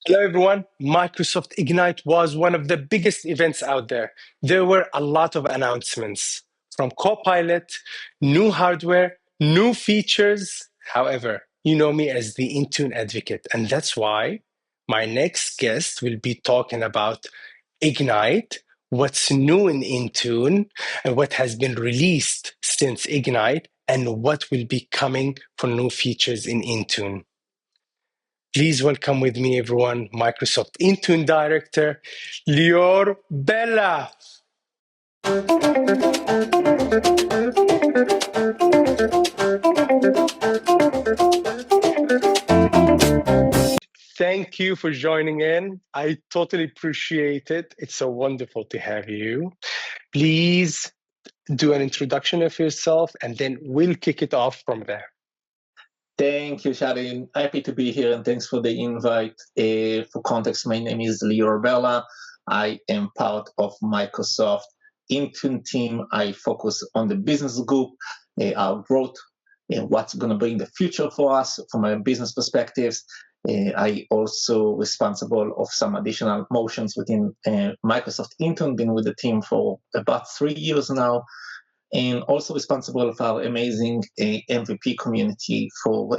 Hello, everyone. Microsoft Ignite was one of the biggest events out there. There were a lot of announcements from Copilot, new hardware, new features. However, you know me as the Intune advocate, and that's why my next guest will be talking about Ignite, what's new in Intune, and what has been released since Ignite, and what will be coming for new features in Intune. Please welcome with me, everyone, Microsoft Intune Director, Lior Bela. Thank you for joining in. I totally appreciate it. It's so wonderful to have you. Please do an introduction of yourself, and then we'll kick it off from there. Thank you, Sharon. Happy to be here, and thanks for the invite. For context, my name is Lior Bela. I am part of Microsoft Intune team. I focus on the business group, our growth, and what's going to bring the future for us from a business perspectives. I also responsible of some additional motions within Microsoft Intune. Been with the team for about 3 years now, and also responsible for our amazing MVP community for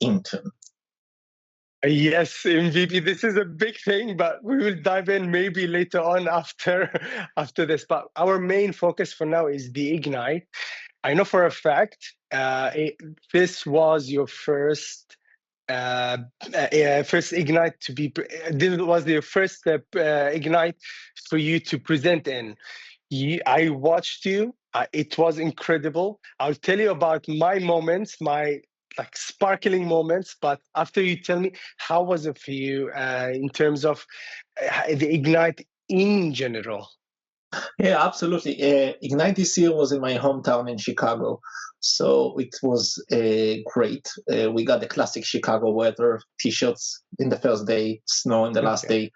Intune. Yes, MVP. This is a big thing, but we will dive in maybe later on after this. But our main focus for now is the Ignite. I know for a fact this was your first Ignite to be. This was the first Ignite for you to present in. I watched you. It was incredible. I'll tell you about my moments, my sparkling moments. But after you tell me, how was it for you in terms of the Ignite in general? Yeah, absolutely. Ignite this year was in my hometown in Chicago, so it was great. We got the classic Chicago weather, t-shirts in the first day, snow in the last day.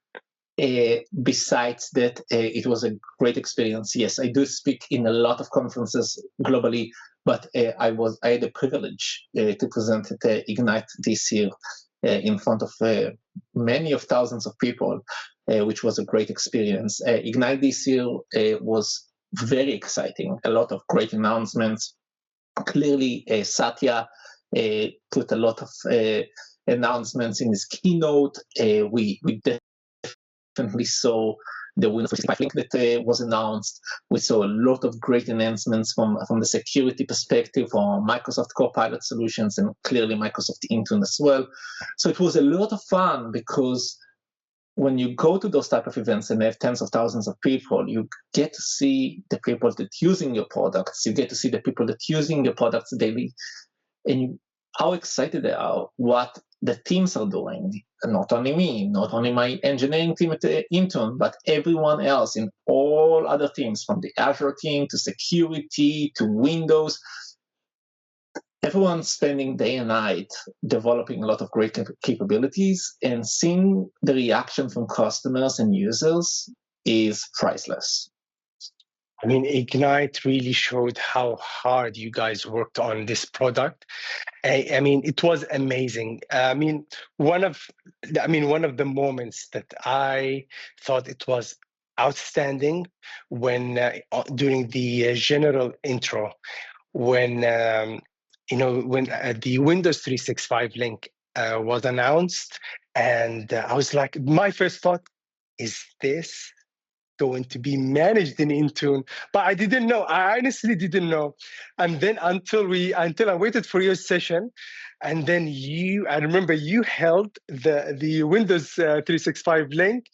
Besides that, it was a great experience. Yes, I do speak in a lot of conferences globally, but I had the privilege to present at Ignite this year in front of many of thousands of people, which was a great experience. Ignite this year was very exciting. A lot of great announcements. Clearly, Satya put a lot of announcements in his keynote. We definitely saw the Windows 365 link that was announced. We saw a lot of great announcements from the security perspective on Microsoft Copilot solutions, and clearly Microsoft Intune as well. So it was a lot of fun, because when you go to those type of events and they have tens of thousands of people, you get to see the people that using your products. You get to see the people that using your products daily, and how excited they are, what the teams are doing. Not only me, not only my engineering team at Intune, but everyone else in all other teams, from the Azure team to security to Windows. Everyone's spending day and night developing a lot of great capabilities, and seeing the reaction from customers and users is priceless. I mean, Ignite really showed how hard you guys worked on this product. I mean, it was amazing. I mean, one of the moments that I thought it was outstanding when during the general intro, when when the Windows 365 link was announced, and I was like, my first thought is this going to be managed in Intune, but I didn't know. I honestly didn't know, and then until I waited for your session, and then I remember you held the Windows 365 link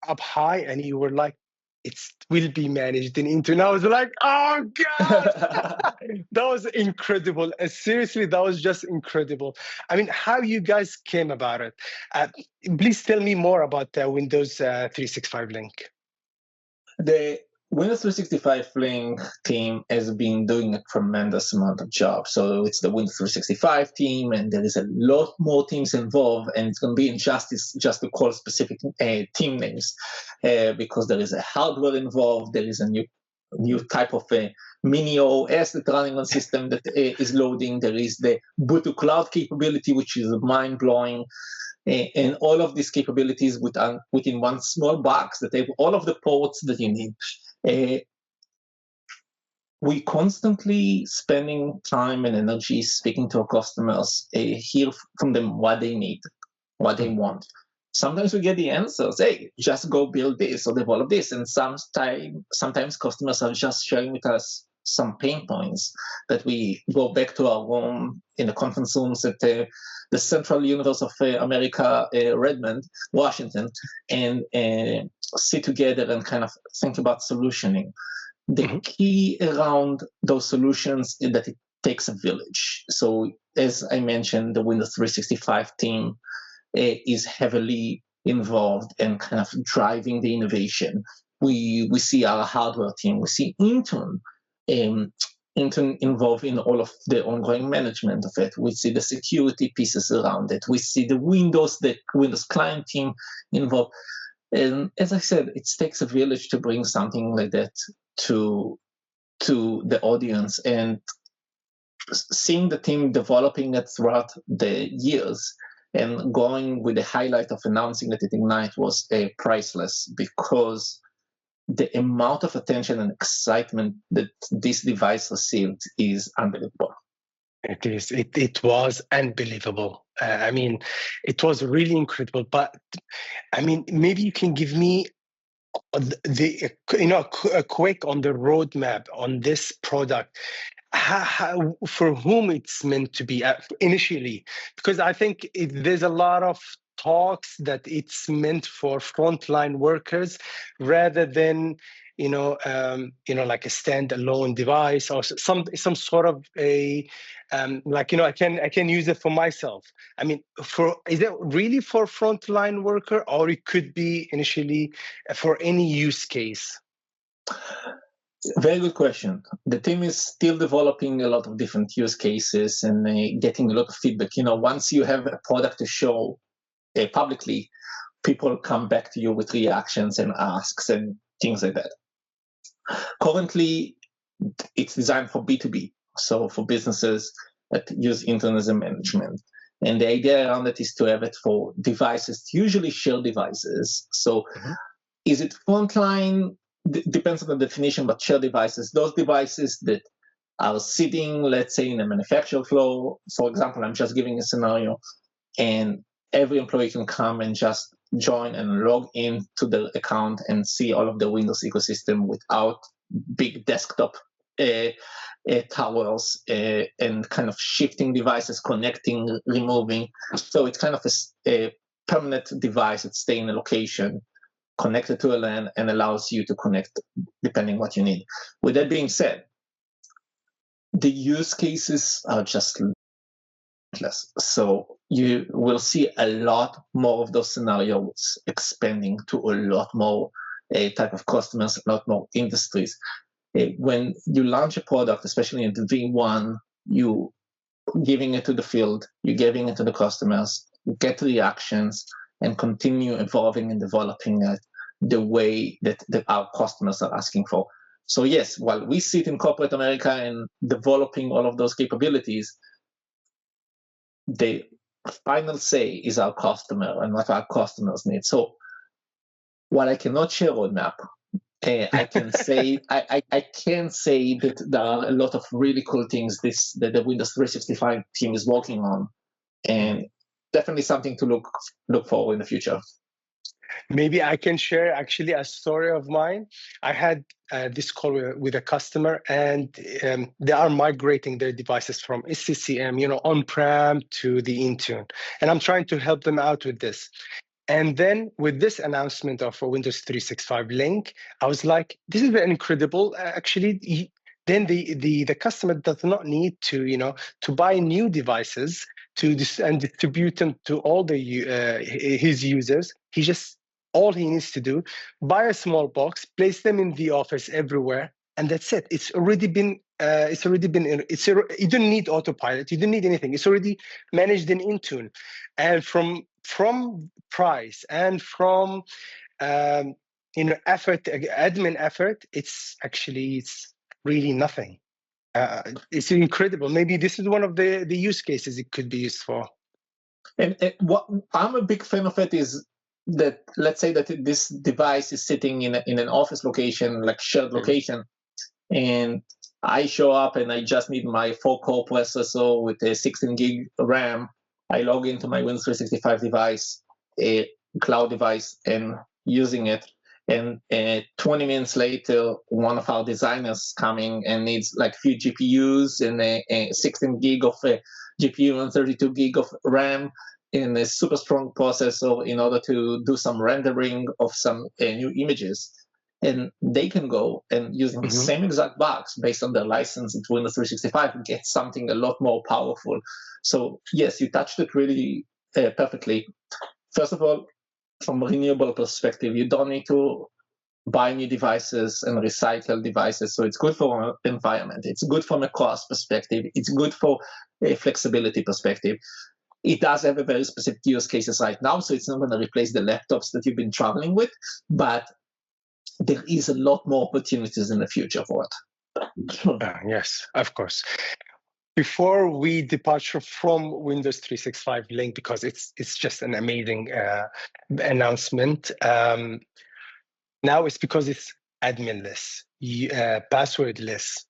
up high, and you were like, "It will be managed in Intune." I was like, "Oh God!" That was incredible. Seriously, that was just incredible. I mean, how you guys came about it? Please tell me more about the Windows 365 link. The Windows 365 Link team has been doing a tremendous amount of job. So it's the Windows 365 team, and there is a lot more teams involved, and it's going to be injustice just to call specific team names, because there is a hardware involved, there is a new new type of a mini OS that's running on system that is loading. There is the boot to cloud capability, which is mind-blowing. And all of these capabilities within one small box that have all of the ports that you need. We constantly spending time and energy speaking to our customers, hear from them what they need, what they want. Sometimes we get the answers, hey, just go build this or develop this. And sometimes customers are just sharing with us some pain points that we go back to our room in the conference rooms at the Central University of America, Redmond, Washington, and sit together and kind of think about solutioning. The key around those solutions is that it takes a village. So as I mentioned, the Windows 365 team is heavily involved and kind of driving the innovation. We see our hardware team, we see Intune involved in all of the ongoing management of it. We see the security pieces around it. We see the Windows client team involved. And as I said, it takes a village to bring something like that to the audience, and seeing the team developing it throughout the years and going with the highlight of announcing it at Ignite was priceless, because the amount of attention and excitement that this device received is unbelievable. It is. It was unbelievable. I mean, it was really incredible. But I mean, maybe you can give me a quick on the roadmap on this product. How, for whom it's meant to be initially, because I think there's a lot of talks that it's meant for frontline workers rather than like a standalone device or some sort of a I can use it for myself. I mean, is it really for frontline worker, or it could be initially for any use case? Very good question. The team is still developing a lot of different use cases and getting a lot of feedback. Once you have a product to show publicly, people come back to you with reactions and asks and things like that. Currently, it's designed for B2B, so for businesses that use Intune as a management. And the idea around it is to have it for devices, usually shared devices. So is it frontline? Depends on the definition, but shared devices, those devices that are sitting, let's say, in a manufacturing floor. For example, I'm just giving a scenario, and every employee can come and just join and log in to their account and see all of the Windows ecosystem without big desktop towers and kind of shifting devices, connecting, removing. So it's kind of a permanent device that stays in a location, connected to a LAN, and allows you to connect depending what you need. With that being said, the use cases are just limitless. So you will see a lot more of those scenarios expanding to a lot more type of customers, a lot more industries. When you launch a product, especially in the V1, you giving it to the field, you're giving it to the customers, get reactions, and continue evolving and developing it the way that our customers are asking for. So yes, while we sit in corporate America and developing all of those capabilities, the final say is our customer and what our customers need. So while I cannot share roadmap, I can say I can say that there are a lot of really cool things that the Windows 365 team is working on, and definitely something to look for in the future. Maybe I can share actually a story of mine. I had this call with a customer, and they are migrating their devices from SCCM, on-prem to the Intune. And I'm trying to help them out with this. And then with this announcement of Windows 365 Link, I was like, this is incredible. Actually, then the customer does not need to buy new devices and distribute them to all his users. All he needs to do, buy a small box, place them in the office everywhere, and that's it. It's already been. You don't need autopilot. You don't need anything. It's already managed in Intune, and from price and from effort, admin effort, it's really nothing. It's incredible. Maybe this is one of the use cases it could be used for. And what I'm a big fan of it is that, let's say that this device is sitting in an office location, like shared location, and I show up and I just need my 4-core processor with a 16 gig RAM. I log into my Windows 365 device, a cloud device, and using it. And 20 minutes later, one of our designers coming and needs like few GPUs and a 16 gig of GPU and 32 gig of RAM and a super strong processor in order to do some rendering of some new images. And they can go and using the same exact box based on their license into Windows 365 get something a lot more powerful. So yes, you touched it really perfectly. First of all, from a renewable perspective, you don't need to buy new devices and recycle devices. So it's good for our environment. It's good from a cost perspective. It's good for a flexibility perspective. It does have a very specific use cases right now, so it's not going to replace the laptops that you've been traveling with, but there is a lot more opportunities in the future for it. Yes, of course. Before we depart from Windows 365 Link, because it's just an amazing announcement. Now it's because it's adminless, passwordless.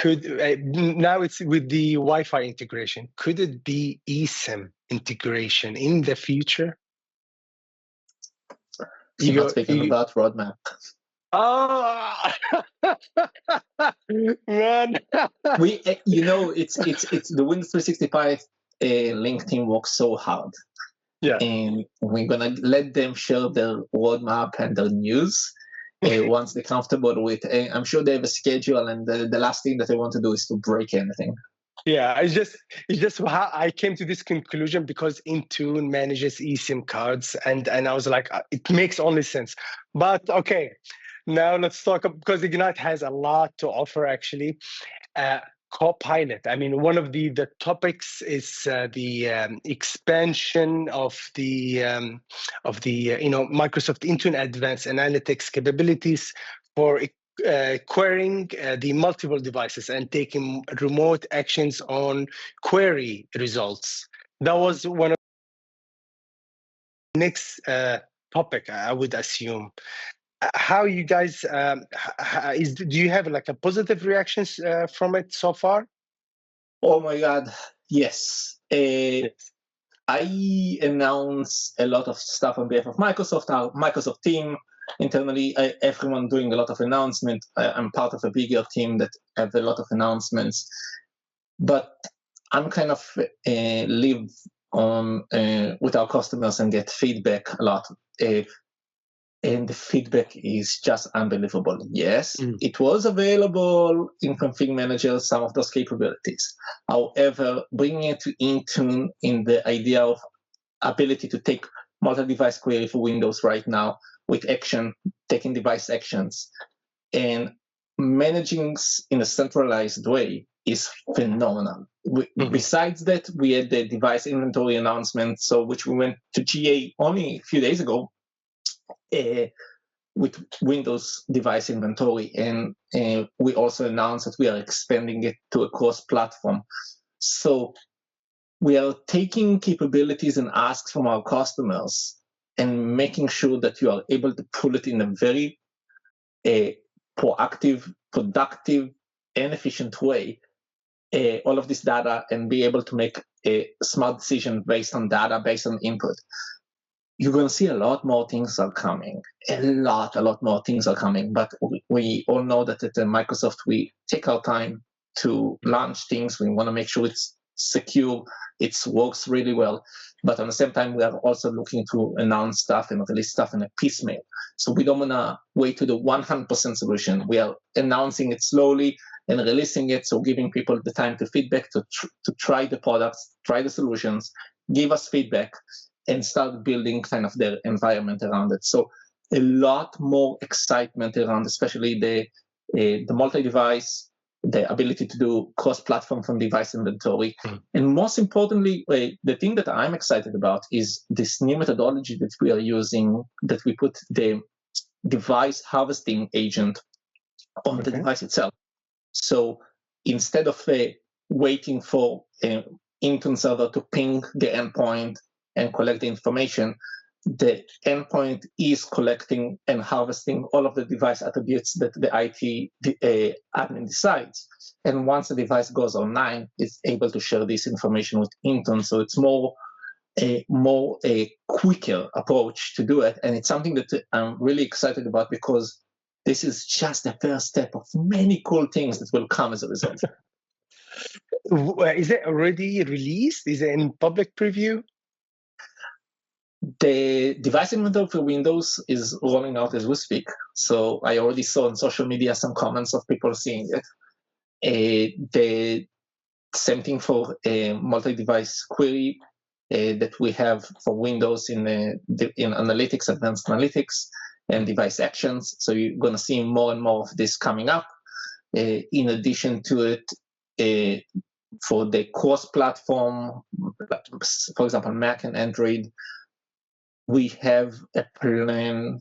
Now it's with the Wi-Fi integration. Could it be eSIM integration in the future? So not speaking about roadmap. Oh man! It's the Windows 365 Link team works so hard. Yeah. And we're gonna let them share their roadmap and their news once they're comfortable with. I'm sure they have a schedule, and the last thing that they want to do is to break anything. Yeah, it's just how I came to this conclusion because Intune manages eSIM cards, and I was like, it makes only sense. But okay, now let's talk, because Ignite has a lot to offer actually. Copilot. I mean, one of the topics is the expansion of the Microsoft Intune Advanced Analytics capabilities for querying the multiple devices and taking remote actions on query results. That was one of the next topic, I would assume. How you guys do you have like a positive reactions from it so far? Oh my God, yes. Yes. I announce a lot of stuff on behalf of Microsoft, our Microsoft team. Internally, everyone doing a lot of announcement. I'm part of a bigger team that have a lot of announcements. But I'm kind of live on with our customers and get feedback a lot. And the feedback is just unbelievable. Yes, it was available in Config Manager, some of those capabilities. However, bringing it to Intune in the idea of ability to take multi-device query for Windows right now with action, taking device actions, and managing in a centralized way is phenomenal. Besides that, we had the device inventory announcement, so which we went to GA only a few days ago, with Windows device inventory, and we also announced that we are expanding it to a cross-platform. So we are taking capabilities and asks from our customers and making sure that you are able to pull it in a very proactive, productive, and efficient way, all of this data, and be able to make a smart decision based on data, based on input. You're going to see a lot more things are coming. A lot more things are coming. But we all know that at Microsoft, we take our time to launch things. We want to make sure it's secure, it works really well. But at the same time, we are also looking to announce stuff and release stuff in a piecemeal. So we don't want to wait to the 100% solution. We are announcing it slowly and releasing it, so giving people the time to feedback, to try the products, try the solutions, give us feedback, and start building kind of their environment around it. So a lot more excitement around, especially the multi-device, the ability to do cross-platform from device inventory. And most importantly, the thing that I'm excited about is this new methodology that we are using, that we put the device harvesting agent on the device itself. So instead of waiting for Intune server to ping the endpoint and collect the information, the endpoint is collecting and harvesting all of the device attributes that the IT admin decides. And once the device goes online, it's able to share this information with Intune. So it's a quicker approach to do it. And it's something that I'm really excited about, because this is just the first step of many cool things that will come as a result. Is it already released? Is it in public preview? The device inventory for Windows is rolling out as we speak. So I already saw on social media some comments of people seeing it. The same thing for a multi-device query that we have for Windows in Analytics, Advanced Analytics, and device actions. So you're going to see more and more of this coming up. In addition to it, for the cross-platform, for example, Mac and Android, we have a plan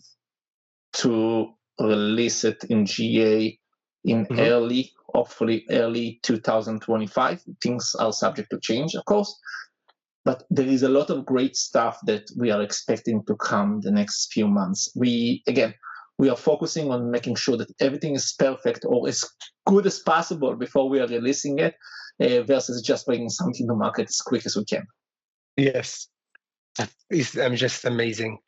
to release it in GA in hopefully early 2025. Things are subject to change, of course. But there is a lot of great stuff that we are expecting to come the next few months. We are focusing on making sure that everything is perfect or as good as possible before we are releasing it, versus just bringing something to market as quick as we can. Yes, it's just amazing.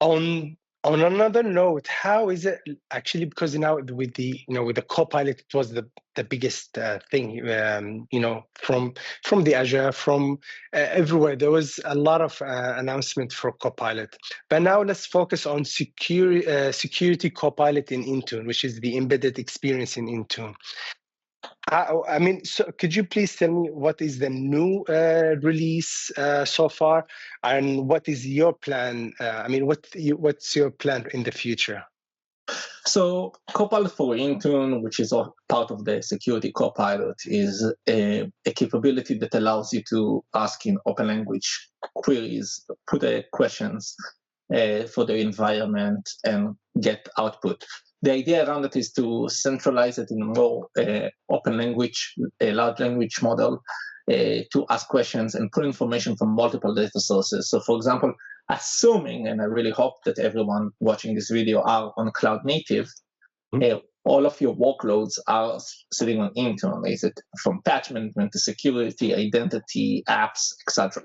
On another note, how is it actually, because now with the Copilot, it was the biggest thing, from the Azure, from everywhere. There was a lot of announcement for Copilot. But now let's focus on security Copilot in Intune, which is the embedded experience in Intune. So could you please tell me what is the new release so far, and what is your plan? What's your plan in the future? So Copilot for Intune, which is part of the security Copilot, is a capability that allows you to ask in open language queries, put questions for the environment, and get output. The idea around it is to centralize it in a more open language, a large language model, to ask questions and put information from multiple data sources. So, for example, assuming, and I really hope that everyone watching this video are on cloud native, all of your workloads are sitting on Intune. Is it from patch management to security, identity, apps, etc.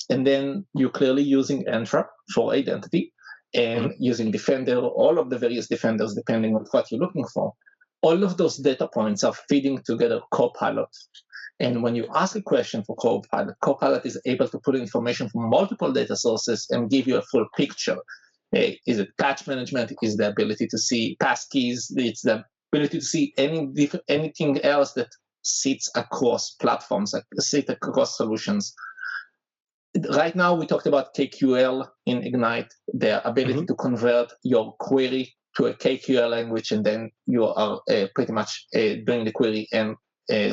And then you're clearly using Entra for identity, and using Defender, all of the various defenders, depending on what you're looking for. All of those data points are feeding together Copilot. And when you ask a question for Copilot, Copilot is able to put information from multiple data sources and give you a full picture. Is it patch management? Is the ability to see passkeys? It's the ability to see anything else that sits across platforms, sit across solutions. Right now, we talked about KQL in Ignite, the ability to convert your query to a KQL language, and then you are pretty much doing the query and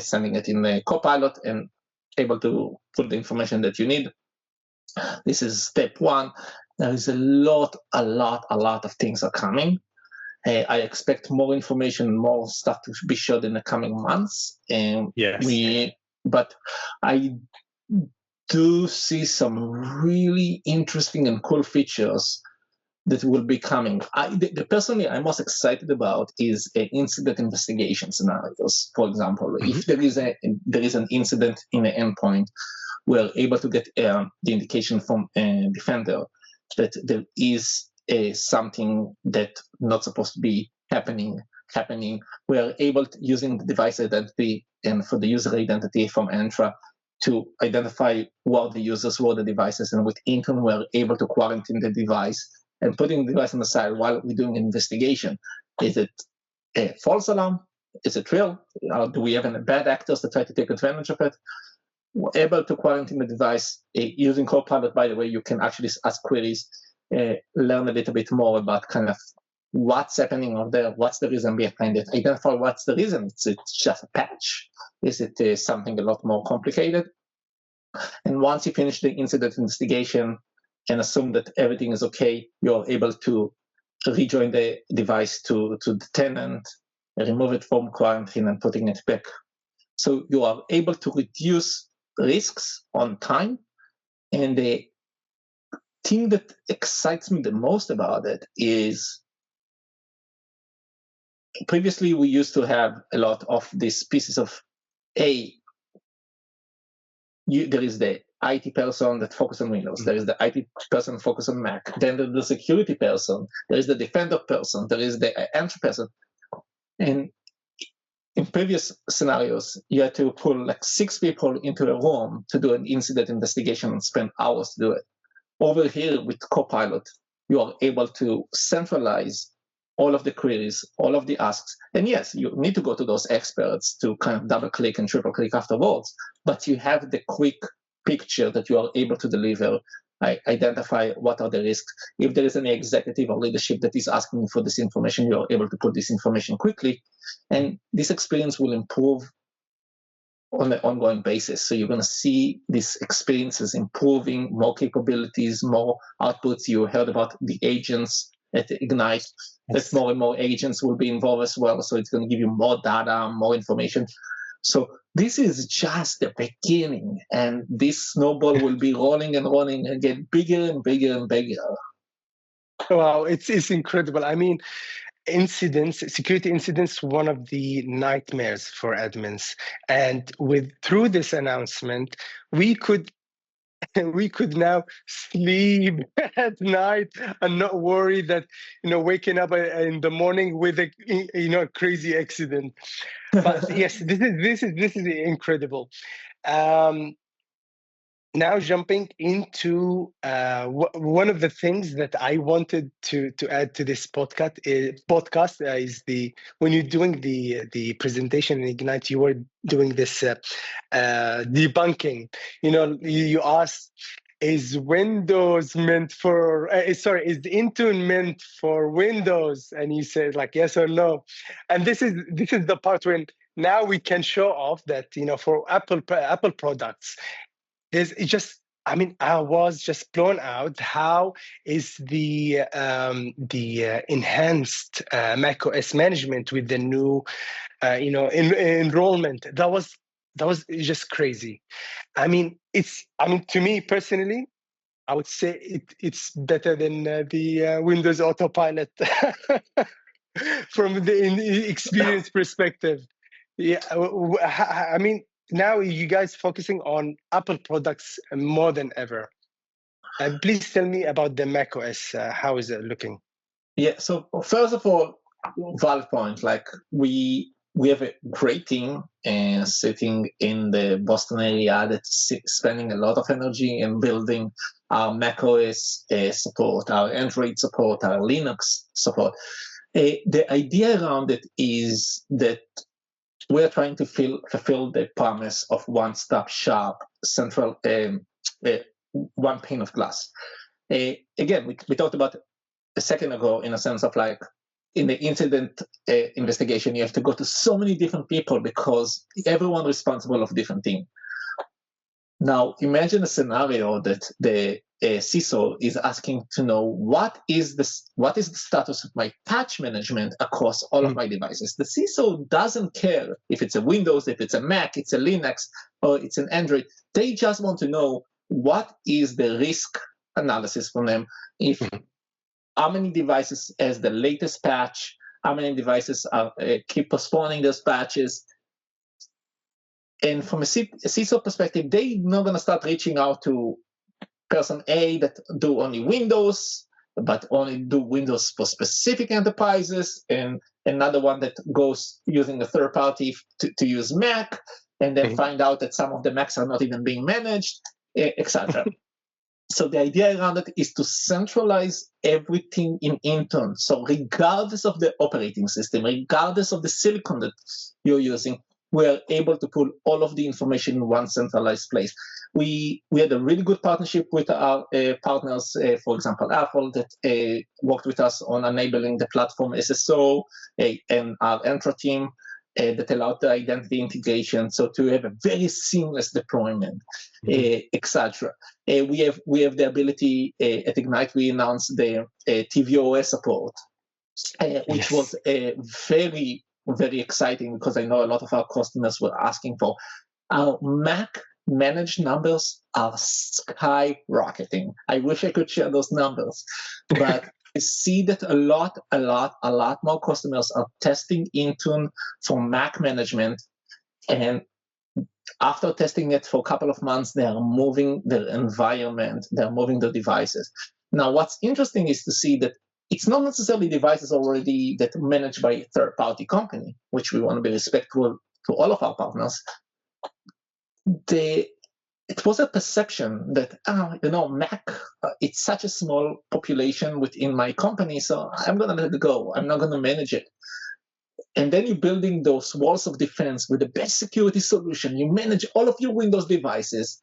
sending it in the Copilot and able to put the information that you need. This is step one. There is a lot of things are coming. I expect more information, more stuff to be shared in the coming months. And but I do see some really interesting and cool features that will be coming. Personally, I'm most excited about is incident investigation scenarios. For example, if there is an incident in an endpoint, we're able to get the indication from a defender that there is something that not supposed to be happening. We are able to, using the device identity and for the user identity from Entra, to identify what the users were, the devices, and with Intune, we're able to quarantine the device and putting the device on the side while we're doing an investigation. Is it a false alarm? Is it real? Do we have any bad actors that try to take advantage of it? We're able to quarantine the device. Using Copilot, by the way, you can actually ask queries, learn a little bit more about kind of what's happening out there, what's the reason behind it, identify what's the reason. It's just a patch. Is it something a lot more complicated? And once you finish the incident investigation and assume that everything is okay, you're able to rejoin the device to the tenant, remove it from quarantine, and putting it back. So you are able to reduce risks on time. And the thing that excites me the most about it is previously we used to have a lot of these pieces of there is the IT person that focuses on Windows. There is the IT person focused on Mac. Then there's the security person. There is the defender person. There is the entry person. And in previous scenarios, you had to pull like 6 people into a room to do an incident investigation and spend hours to do it. Over here with Copilot, you are able to centralize all of the queries, all of the asks. And yes, you need to go to those experts to kind of double click and triple click afterwards, but you have the quick picture that you are able to deliver, identify what are the risks. If there is any executive or leadership that is asking for this information, you are able to put this information quickly. And this experience will improve on an ongoing basis. So you're going to see these experiences improving, more capabilities, more outputs. You heard about the agents at Ignite, that more and more agents will be involved as well. So it's going to give you more data, more information. So this is just the beginning, and this snowball will be rolling and rolling and get bigger and bigger and bigger. Wow, it's incredible. I mean, security incidents, one of the nightmares for admins. And through this announcement, we could now sleep at night and not worry that waking up in the morning with a crazy accident. But yes, this is incredible. Now jumping into one of the things that I wanted to add to this podcast is when you're doing the presentation in Ignite, you were doing this debunking. You asked, is Windows meant for? Is Intune meant for Windows? And you said like yes or no. And this is the part when now we can show off that for Apple products. I was just blown out. How is the enhanced macOS management with the new, enrollment? That was just crazy. To me personally, I would say it's better than the Windows autopilot from the experience perspective. Yeah, now you guys focusing on Apple products more than ever. Please tell me about the macOS. How is it looking? Yeah. So first of all, valid point. Like we have a great team sitting in the Boston area that's spending a lot of energy in building our macOS support, our Android support, our Linux support. The idea around it is that we are trying to fulfill the promise of one-stop shop, central, one pane of glass. Again, we talked about a second ago in a sense of like in the incident investigation, you have to go to so many different people because everyone responsible of different thing. Now, imagine a scenario that the CISO is asking to know what is the status of my patch management across all of my devices. The CISO doesn't care if it's a Windows, if it's a Mac, it's a Linux, or it's an Android. They just want to know what is the risk analysis from them. If how many devices has the latest patch, how many devices are keep postponing those patches. And from a CISO perspective, they're not going to start reaching out to person A that do only Windows, but only do Windows for specific enterprises, and another one that goes using a third party to use Mac, and then find out that some of the Macs are not even being managed, etc. So the idea around it is to centralize everything in Intune. So regardless of the operating system, regardless of the silicon that you're using, we are able to pull all of the information in one centralized place. We had a really good partnership with our partners, for example, Apple, that worked with us on enabling the platform SSO, and our Entra team that allowed the identity integration, so to have a very seamless deployment, etc. We have the ability at Ignite. We announced the tvOS support, which Yes. was very, very exciting because I know a lot of our customers were asking for. Our Mac managed numbers are skyrocketing. I wish I could share those numbers, but I see that a lot more customers are testing Intune for Mac management, and after testing it for a couple of months, they are moving their environment, they're moving their devices. Now, what's interesting is to see that it's not necessarily devices already that are managed by a third-party company, which we want to be respectful to all of our partners. It was a perception that, Mac, it's such a small population within my company, so I'm going to let it go. I'm not going to manage it. And then you're building those walls of defense with the best security solution. You manage all of your Windows devices,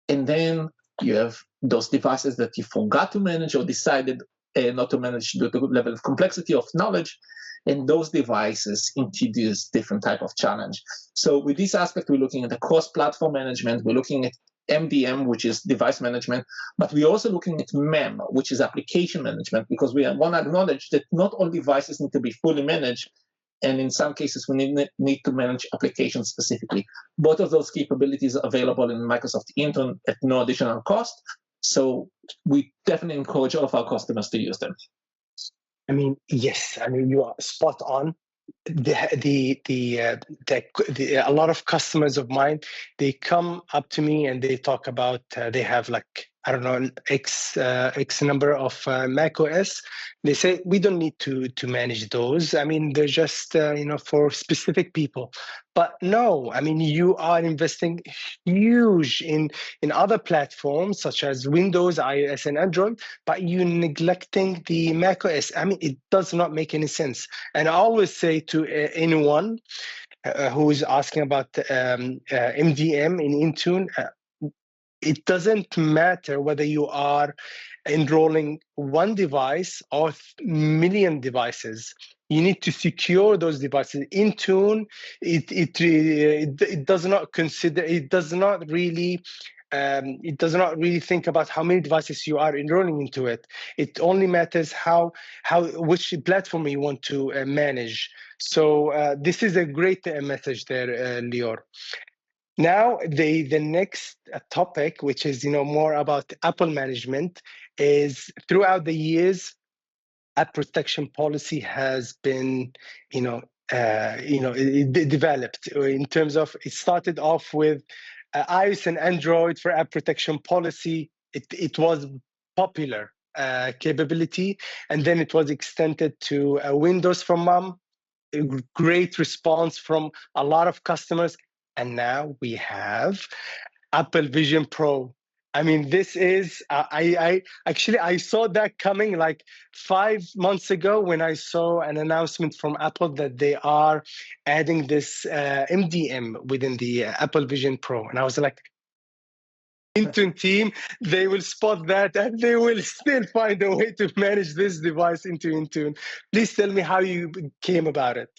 and then you have those devices that you forgot to manage or decided not to manage due to the level of complexity of knowledge, and those devices introduce different type of challenge. So with this aspect, we're looking at the cross-platform management, we're looking at MDM, which is device management, but we're also looking at MEM, which is application management, because we want to acknowledge that not all devices need to be fully managed, and in some cases, we need to manage applications specifically. Both of those capabilities are available in Microsoft Intune at no additional cost, so we definitely encourage all of our customers to use them. I mean, yes. I mean, you are spot on. A lot of customers of mine, they come up to me and they talk about they have like, I don't know, X number of macOS. They say we don't need to manage those. I mean, they're just for specific people. But no, I mean, you are investing huge in other platforms such as Windows, iOS, and Android, but you're neglecting the macOS. I mean, it does not make any sense. And I always say to anyone who is asking about MDM in Intune, it doesn't matter whether you are enrolling one device or million devices. You need to secure those devices. Intune, it does not consider. It does not really. It does not really think about how many devices you are enrolling into it. It only matters which platform you want to manage. So this is a great message there, Lior. Now, the next topic, which is more about Apple management, is throughout the years, app protection policy has been developed in terms of it started off with iOS and Android for app protection policy. It was popular capability, and then it was extended to Windows for Mom. A great response from a lot of customers. And now we have Apple VisionPro. I mean, this is, I saw that coming like 5 months ago when I saw an announcement from Apple that they are adding this MDM within the Apple VisionPro. And I was like, Intune team, they will spot that and they will still find a way to manage this device into Intune. Please tell me how you came about it.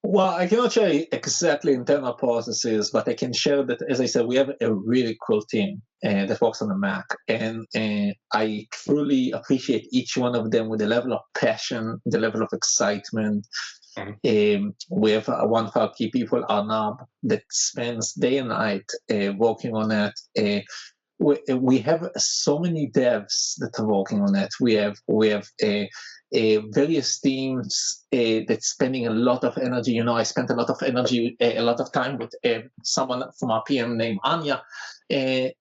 Well, I cannot share exactly internal processes, but I can share that, as I said, we have a really cool team that works on the Mac, and I truly appreciate each one of them with the level of passion, the level of excitement. We have one of our key people, Arnab, that spends day and night working on that. We have so many devs that are working on it. We have various teams that's spending a lot of energy. I spent a lot of energy, a lot of time with someone from our PM named Anya.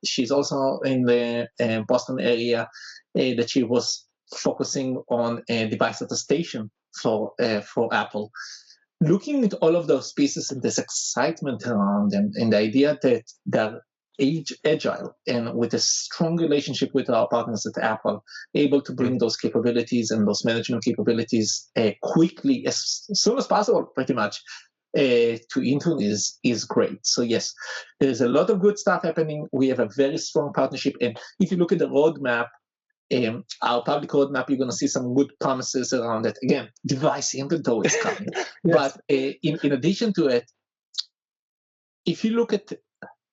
She's also in the Boston area. That she was focusing on device attestation for Apple. Looking at all of those pieces and this excitement around them, and the idea that they're agile and with a strong relationship with our partners at Apple, able to bring those capabilities and those management capabilities quickly, as soon as possible, pretty much, to Intune is great. So yes, there's a lot of good stuff happening. We have a very strong partnership, and if you look at the roadmap, our public roadmap, you're going to see some good promises around it. Again, device inventory is coming. Yes. But in addition to it, if you look at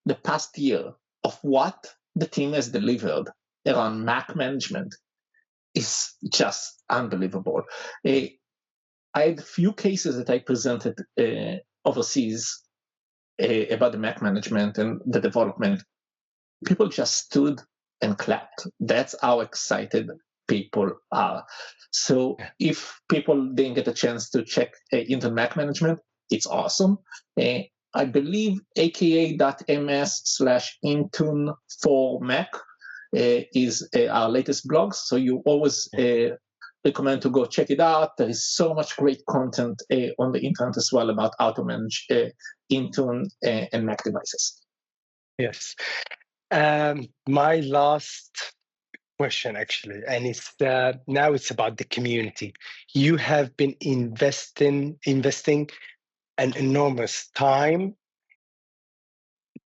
the past year of what the team has delivered around Mac management, is just unbelievable. I had a few cases that I presented overseas about the Mac management and the development. People just stood and clapped. That's how excited people are. So if people didn't get a chance to check into Mac management, it's awesome. I believe aka.ms/Intune for Mac is our latest blog. So you always recommend to go check it out. There is so much great content on the internet as well about how to manage Intune and Mac devices. Yes. My last question, actually, and it's now it's about the community. You have been investing an enormous time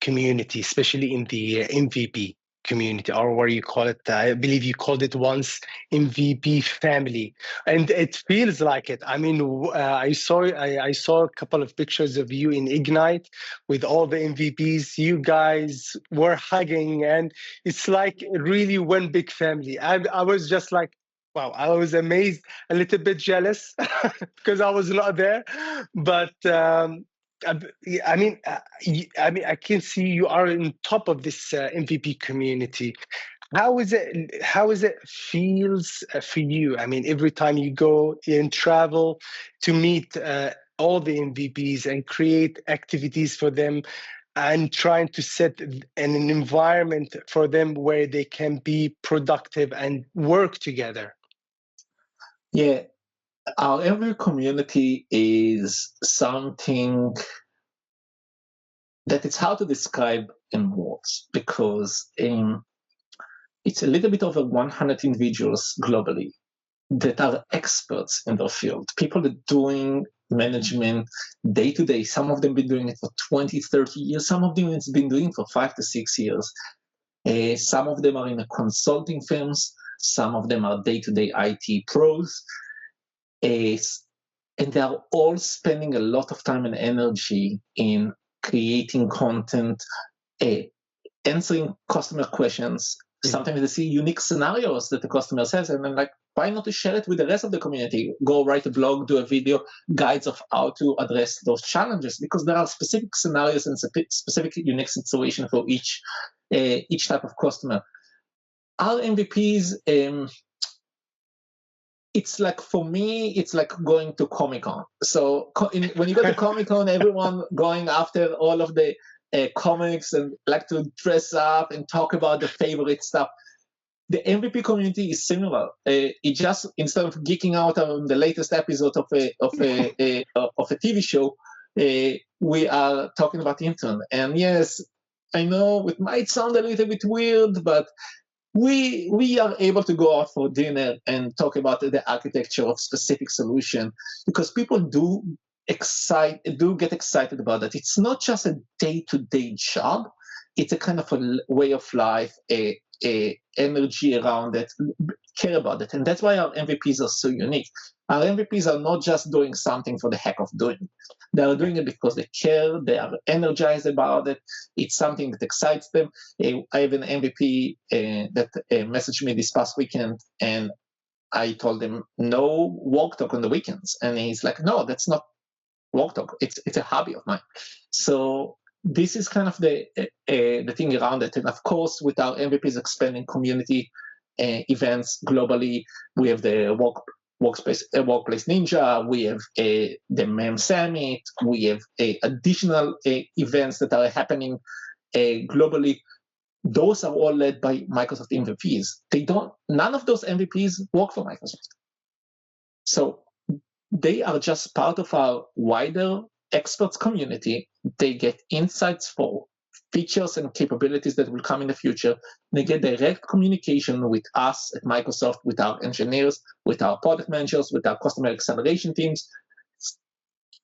community, especially in the MVP community, or what you call it. I believe you called it once MVP family, and it feels like it. I mean, I saw a couple of pictures of you in Ignite with all the MVPs. You guys were hugging, and it's like really one big family. I was just like, wow, I was amazed, a little bit jealous because I was not there, but I mean, I can see you are on top of this MVP community. How is it? How is it feels for you? I mean, every time you go and travel to meet all the MVPs and create activities for them, and trying to set an environment for them where they can be productive and work together. Yeah, our MVP community is something that it's hard to describe in words because it's a little bit over 100 individuals globally that are experts in their field. People that are doing management day to day. Some of them been doing it for 20, 30 years. Some of them have been doing it for 5 to 6 years. Some of them are in consulting firms. Some of them are day-to-day IT pros. And they are all spending a lot of time and energy in creating content, answering customer questions. Sometimes they see unique scenarios that the customer says, and then like, why not to share it with the rest of the community? Go write a blog, do a video, guides of how to address those challenges, because there are specific scenarios and specific unique situations for each type of customer. Our MVPs, it's like, for me, it's like going to Comic-Con. So when you go to Comic-Con, everyone going after all of the comics and like to dress up and talk about the favorite stuff. The MVP community is similar. It just, instead of geeking out on the latest episode of a TV show, we are talking about Intune. And yes, I know it might sound a little bit weird, but we are able to go out for dinner and talk about the architecture of specific solution, because people do get excited about that. It's not just a day-to-day job. It's a kind of a way of life, a energy around it, care about it. And that's why our MVPs are so unique. Our MVPs are not just doing something for the heck of doing it. They are doing it because they care, they are energized about it. It's something that excites them. I have an MVP that messaged me this past weekend, and I told him, no walk talk on the weekends. And he's like, no, that's not walk talk. It's a hobby of mine. So this is kind of the thing around it. And of course, with our MVPs expanding community events globally, we have the Workplace Ninja, we have the MEM Summit, we have additional events that are happening globally. Those are all led by Microsoft MVPs. None of those MVPs work for Microsoft. So they are just part of our wider experts community. They get insights for features and capabilities that will come in the future. They get direct communication with us at Microsoft, with our engineers, with our product managers, with our customer acceleration teams,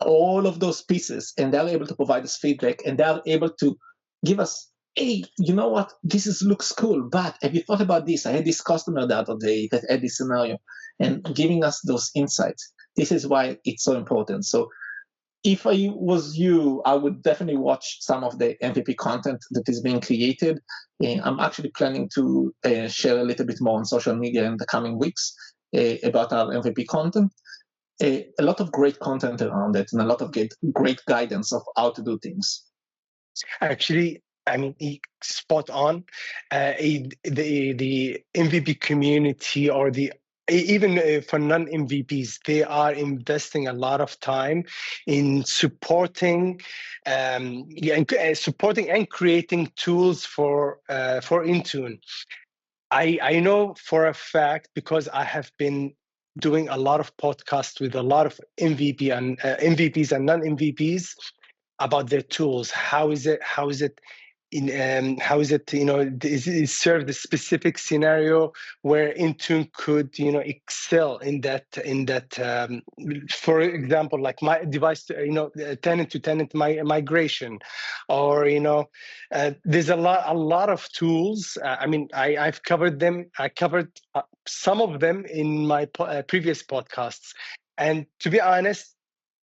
all of those pieces, and they're able to provide us feedback, and they're able to give us, hey, you know what, looks cool, but have you thought about this? I had this customer the other day that had this scenario, and giving us those insights. This is why it's so important. So if I was you, I would definitely watch some of the MVP content that is being created. I'm actually planning to share a little bit more on social media in the coming weeks about our MVP content. A lot of great content around it and a lot of great guidance of how to do things. Actually, I mean, spot on. The MVP community, or even for non-MVPs, they are investing a lot of time in supporting, supporting and creating tools for Intune. I know for a fact, because I have been doing a lot of podcasts with a lot of MVPs and non-MVPs about their tools. How is it does it serve the specific scenario where Intune could excel in that for example, like my device tenant to tenant migration, or there's a lot of tools. I mean, I've covered them. I covered some of them in my previous podcasts, and to be honest,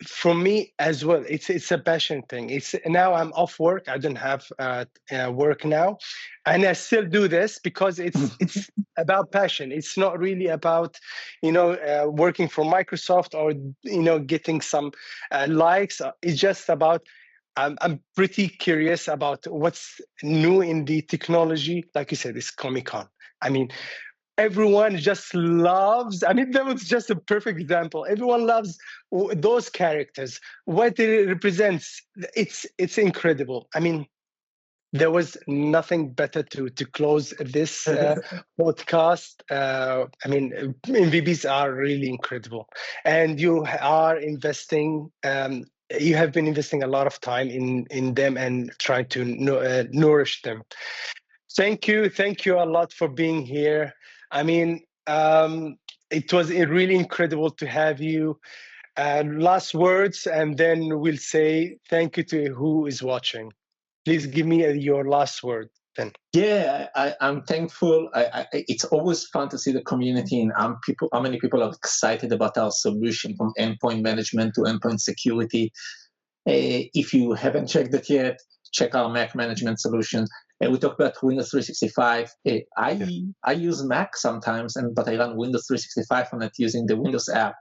for me as well, it's a passion thing. It's now I'm off work. I don't have work now, and I still do this because it's about passion. It's not really about working for Microsoft or getting some likes. It's just about I'm pretty curious about what's new in the technology. Like you said, it's Comic-Con. I mean, everyone just loves, I mean, that was just a perfect example. Everyone loves those characters, what it represents. It's incredible. I mean, there was nothing better to close this podcast. I mean, MVPs are really incredible, and you are investing. You have been investing a lot of time in them and trying to nourish them. Thank you a lot for being here. I mean, it was really incredible to have you. Last words, and then we'll say thank you to who is watching. Please give me your last word then. Yeah, I'm thankful. It's always fun to see the community and how many people are excited about our solution, from endpoint management to endpoint security. If you haven't checked it yet, check our Mac management solution. We talked about Windows 365. I use Mac sometimes, but I run Windows 365 on it using the Windows app.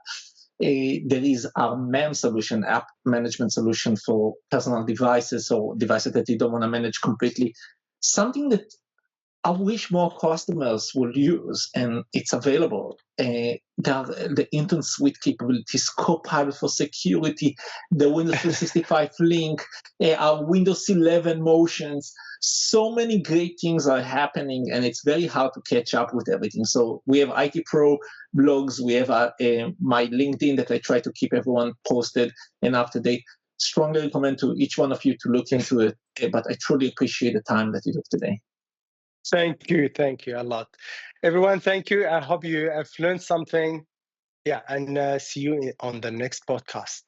There is our MAM solution, app management solution for personal devices or devices that you don't want to manage completely. Something that I wish more customers will use, and it's available. The Intune Suite capabilities, Copilot for security, the Windows 365 link, our Windows 11 motions. So many great things are happening, and it's very hard to catch up with everything. So we have IT Pro blogs. We have my LinkedIn that I try to keep everyone posted and up to date. Strongly recommend to each one of you to look into it. But I truly appreciate the time that you took today. Thank you a lot. Everyone, thank you. I hope you have learned something. Yeah, and see you on the next podcast.